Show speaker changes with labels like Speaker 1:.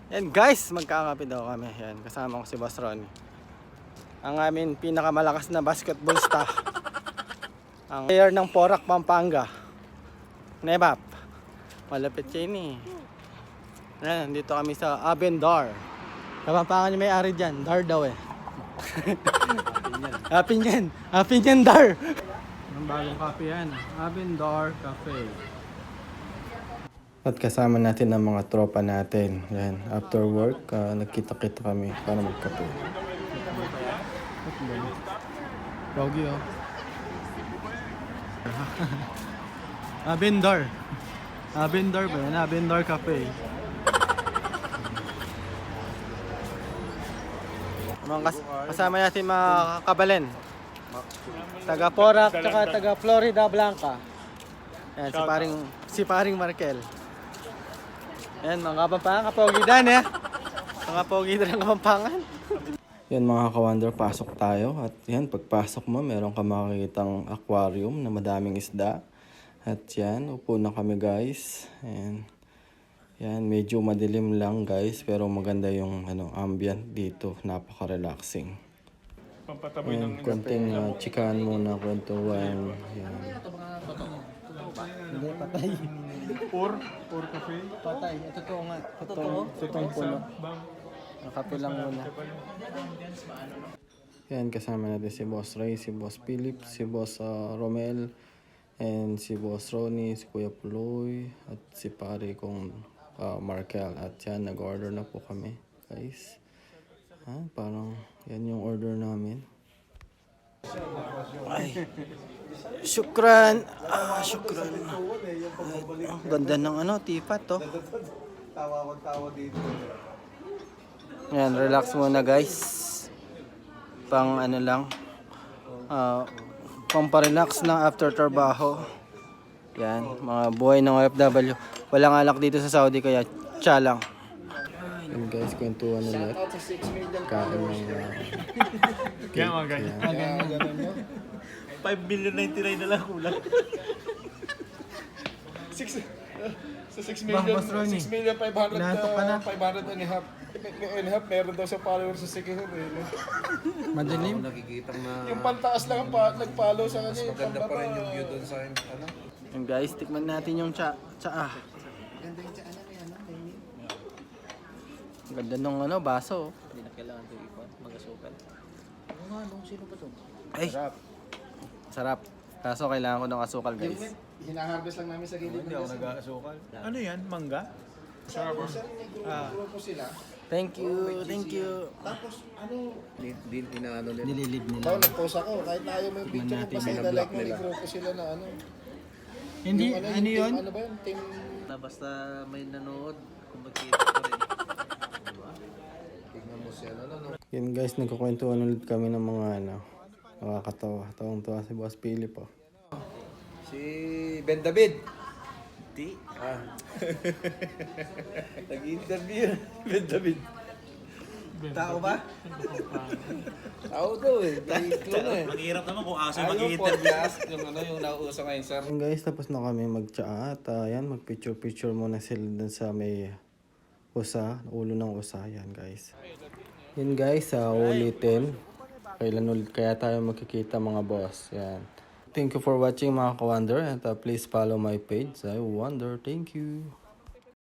Speaker 1: Yan guys, magkakape daw kami. Yan, kasama ko si Boss Ronnie. Ang amin pinakamalakas na basketball star. Ang player ng Porac, Pampanga. Nebap. Malapit siya ini. Yan, dito kami sa Abendar. Kapampangan niya may ari dyan. Dar daw eh. Hapin yan Dar. Ang bagong kape yan. Abendar Cafe. At kasama natin ang mga tropa natin. Yan, after work, nagkita-kita kami para magkape. Pogi oh. Abendar. Abendar ba yan? Abendar Cafe. Kasama natin mga kabalen. Taga Porac, tsaka taga Florida Blanca. Yan, si paring Markel. Yan, mga Kapampangan, kapogi dan eh. Mga pogi dan ng Kapampangan. Yan mga ka-wonder, pasok tayo. At yan, pagpasok mo, meron ka makikitang aquarium na madaming isda. At yan, upo na kami guys. Yan, yan medyo madilim lang guys. Pero maganda yung ambient dito. Napaka-relaxing. Yan, konting chikahan muna, kwentuhan. Yan. Hindi, patay.
Speaker 2: Or cafe?
Speaker 1: Patay, totoo nga. Totoong puno. Nakape lang muna. Yan, kasama natin si Boss Ray, si Boss Philip, si Boss Romel, and si Boss Ronnie, si Kuya Puloy, at si pare kong Markel. At yan, nag-order na po kami, guys. Parang yan yung order namin. Ay, syukran. Syukran. Ang ganda ng tipat to.
Speaker 2: Tawa dito.
Speaker 1: Yan, relax muna guys. Pang lang. Pang pa-relax lang after trabaho. Yan, mga buhay ng OFW. Walang alak dito sa Saudi kaya tsa lang. Yan guys, kwentuhan ulit. Kain ng
Speaker 2: Kaya mga ganyan. 5,099,000 na lang kulang. 6 million, 6,500,000 and a half. Meron daw sa followers sa Sikihor eh.
Speaker 1: madilim.
Speaker 2: Yung pantaas lang ang nag-follow sa kanya. Mas
Speaker 3: maganda pa rin yung view doon sa
Speaker 1: Yung guys, tikman natin yung tsa. Ganda nung baso.
Speaker 4: Hindi na kailangan ito ipon, mag-asukal. Oo nga, sino ba ito?
Speaker 1: Ay, sarap. Kaso kailangan ko ng asukal guys.
Speaker 2: Hinaharvest lang namin sa gilid.
Speaker 3: Hindi ako nag-aasukal. Ano yan? Mangga?
Speaker 2: Grupo sila.
Speaker 1: Thank you.
Speaker 2: Tapos
Speaker 3: Din inaano nila.
Speaker 1: Nililib nila.
Speaker 2: nag-post ako. Kahit tayo may picture ko kasi na-like mo, grupo sila na
Speaker 1: Hindi,
Speaker 2: yung
Speaker 1: yun?
Speaker 2: Ano ba yun? Team...
Speaker 4: Na basta may nanood, kung magkita pa rin. Diba?
Speaker 3: Tignan mo siya.
Speaker 1: Yun guys, nagkukwentuhan ulit kami ng mga nakakatawa. Tawang-tawa si Boss Philip oh.
Speaker 3: Si Ben David.
Speaker 4: Di.
Speaker 3: Nag-interview Ben David. Tao ba? Tao daw eh.
Speaker 4: Mahirap naman kung aso
Speaker 3: Yung
Speaker 4: mag-i-interview.
Speaker 3: podcast, yung nauuso ngayon sir.
Speaker 1: Yun guys, tapos na kami mag-tsa at yan, mag-picture muna sila dun sa may ulo ng usa. Yan guys. Yun guys, ulitin. Kailan ulit kaya tayo magkikita mga boss. Yan. Thank you for watching mga ka-wonder and please follow my page. I wonder. Thank you.